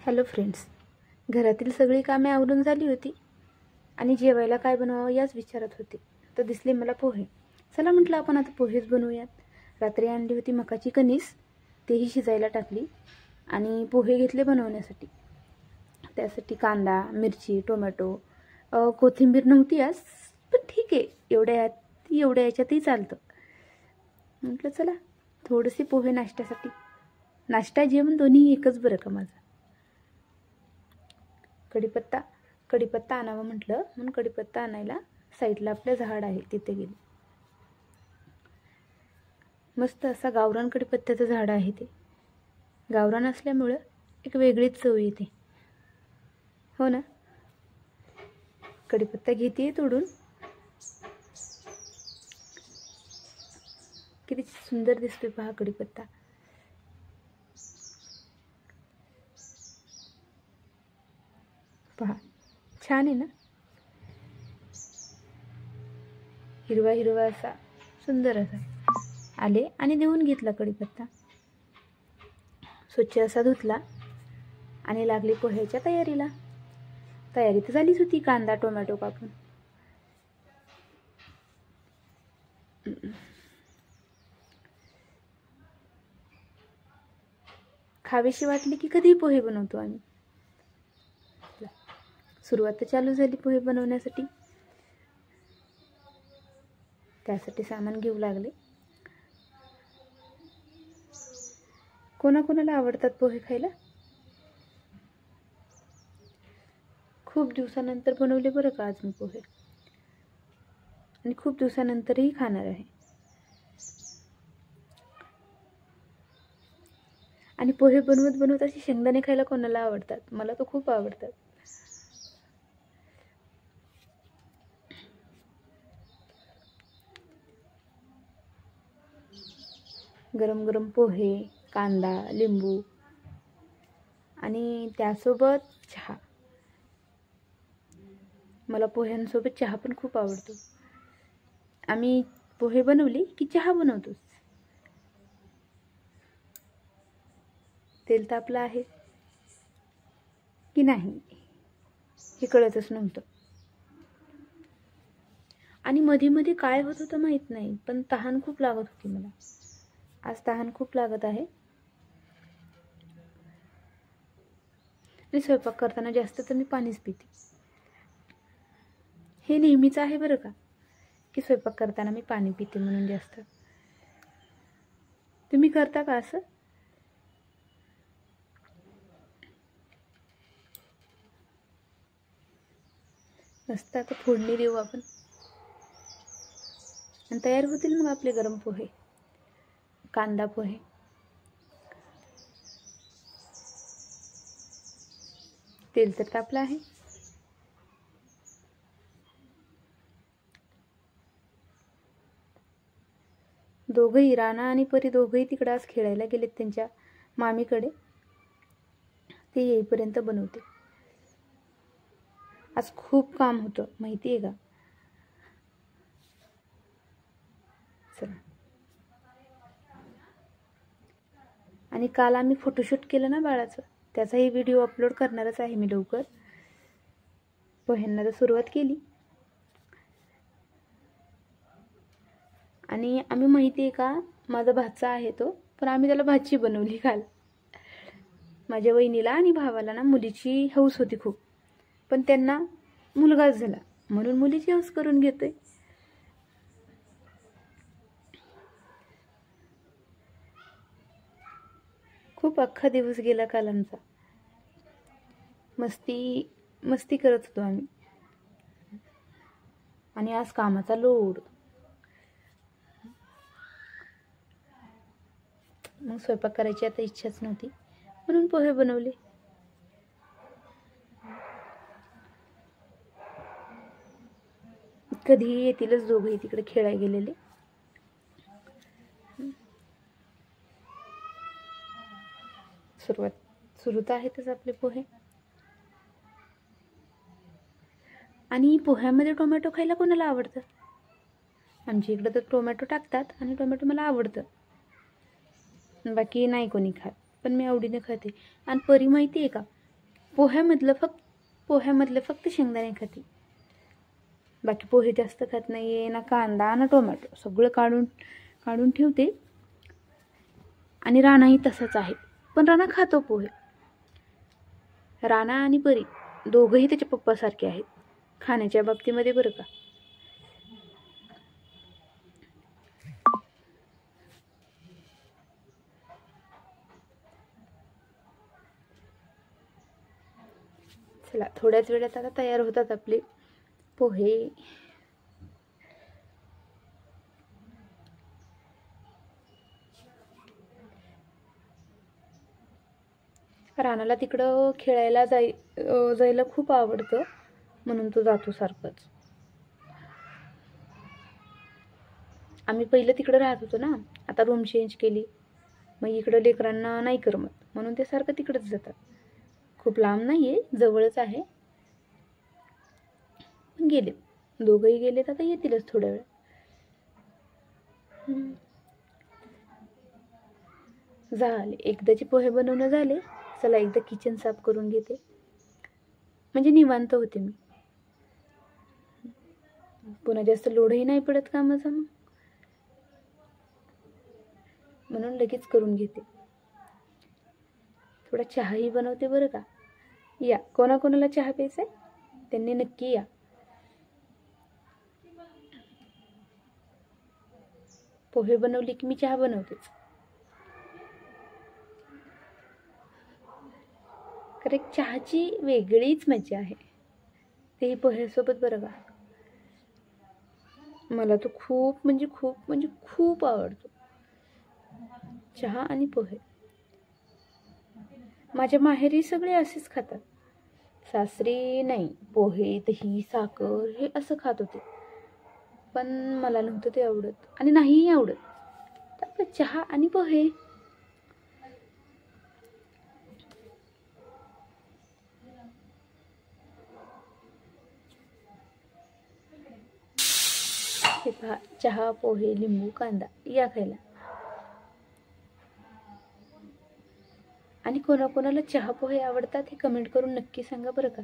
Hello friends, घरातील सगळी कामे आवरून झाली होती आणि जेवायला काय बनवावं याच विचारत होते तर दिसले मला पोहे. चला म्हटलं आपण आता पोहेच बनवूयात. रात्री आणली होती मकाची कणीस, तेही शिजायला टाकली आणि पोहे घेतले बनवण्यासाठी. त्यासाठी कांदा, मिरची, टोमॅटो, कोथिंबीर नव्हती आज, पण ठीक आहे, एवढ्या याच्यातही चालतं. म्हटलं चला थोडेसे पोहे नाश्त्यासाठी. नाश्ता जेवण दोन्ही एकच बरं का माझं. कढीपत्ता आणावं म्हटलं म्हणून कढीपत्ता आणायला साईडला आपलं झाड आहे तिथे गेले. मस्त असा गावरान कढीपत्त्याचं झाड आहे ते. गावरान असल्यामुळं एक वेगळीच चव येते, हो ना. कढीपत्ता घेते तोडून. किती सुंदर दिसतोय पहा कढीपत्ता. पहा छान आहे ना, हिरवा हिरवा असा सुंदर असा. आले आणि देऊन घेतला कढीपत्ता, स्वच्छ असा धुतला आणि लागली पोह्याच्या तयारीला. तयारी तर झालीच होती, कांदा टोमॅटो कापून. खावीशी वाटली की कधीही पोहे बनवतो आम्ही. सुरुवात तर चालू झाली पोहे बनवण्यासाठी. त्यासाठी सामान घेऊ लागले. कोणाकोणाला आवडतात पोहे खायला. खूप दिवसानंतर बनवले बरं का आज मी पोहे, आणि खूप दिवसानंतरही खाणार आहे. आणि पोहे बनवत बनवत अशी शेंगदाणे खायला कोणाला आवडतात, मला तर खूप आवडतात. गरम गरम पोहे, कांदा, लिंबू आणि त्यासोबत चहा. मला पोह्यांसोबत चहा पण खूप आवडतो. आम्ही पोहे बनवले की चहा बनवतोच. तेल तापलं आहे की नाही हे कळतच नव्हतं. आणि मध्ये मध्ये काय होत होतं माहीत नाही, पण तहान खूप लागत होती मला. आज तहान खूप लागत आहे. आणि स्वयंपाक करताना जास्त तर मी पाणीच पिते. हे नेहमीच आहे बरं का, की स्वयंपाक करताना मी पाणी पिते म्हणून जास्त. तुम्ही करता का असं? मस्त आता फोडणी देऊ आपण आणि तयार होतील मग आपले गरम पोहे, कांदा पोहे. तेल तर तापलं आहे. दोघंही, राणा आणि परी दोघंही तिकडं आज खेळायला गेलेत त्यांच्या मामीकडे. ते येईपर्यंत बनवते. आज खूप काम होतं माहिती आहे का. चला. आणि काल आम्ही फोटोशूट केलं ना बाळाचं, त्याचाही व्हिडिओ अपलोड करणारच आहे मी लवकर. पोह्यांना तर सुरुवात केली. आणि आम्ही माहिती आहे का, माझा भाचा आहे तो, पण आम्ही त्याला भाची बनवली काल. माझ्या वहिनीला आणि भावाला ना मुलीची हौस होती खूप, पण त्यांना मुलगाच झाला म्हणून मुलीची हौस करून घेतोय. खूप अख्खा दिवस गेला काल आमचा. मस्ती करत होतो आम्ही. आणि आज कामाचा लोड. मग स्वयंपाक करायची आता इच्छाच नव्हती म्हणून पोहे बनवले. कधीही येतीलच दोघंही तिकडे खेळायला गेलेले. सुरू तर आहेतच आपले पोहे. आणि पोह्यामध्ये टोमॅटो खायला कोणाला आवडतं? आमच्या इकडं तर टोमॅटो टाकतात आणि टोमॅटो मला आवडतं, बाकी नाही कोणी खात, पण मी आवडीने खाते. आणि परी माहिती आहे का, पोह्यामधलं फक्त शेंगदाणे खाते. बाकी पोहे जास्त खात नाही आहे, ना कांदा ना टोमॅटो, सगळं काढून ठेवते. आणि राणाही तसाच आहे, पण राणा खातो पोहे. राणा आणि परी दोघंही त्याच्या पप्पासारखे आहेत खाण्याच्या बाबतीमध्ये बरं का. चला, थोड्याच वेळात आता तयार होतात आपले पोहे. रानाला तिकडं खेळायला जायला खूप आवडतं, म्हणून तो जातो सारखंच. आम्ही पहिलं तिकडं राहत होतो ना, आता रूम चेंज केली, मग इकडं लेकरांना नाही करमत म्हणून ते सारखं तिकडंच जातात. खूप लांब नाही आहे, जवळच आहे. पण गेले, दोघंही गेलेत, आता येतीलच थोड्या वेळ. झाले, एकदाचे पोहे बनवणं झाले. चला एकदा किचन साफ करून घेते, म्हणजे निवांत होते मी. पुन्हा जास्त लोडही नाही पडत कामाचा, मग म्हणून लगेच करून घेते. थोडा चहाही बनवते बरं का. या, कोणाकोणाला चहा प्यायचा आहे त्यांनी नक्की या. पोहे बनवले की मी चहा बनवतेच, कारण चहाची वेगळीच मजा आहे, तेही पोह्यासोबत बरं का. मला तो खूप म्हणजे खूप आवडतो चहा आणि पोहे. माझ्या माहेरी सगळे असेच खातात, सासरी नाही. पोहे, दही, साखर हे असं खात होते, पण मला नव्हतं ते आवडत आणि नाहीही आवडत. तर आपलं चहा आणि पोहे. हे पहा, चहा, पोहे, लिंबू, कांदा या खायला. आणि कोणाकोणाला चहा पोहे आवडतात हे कमेंट करून नक्की सांगा बरं का.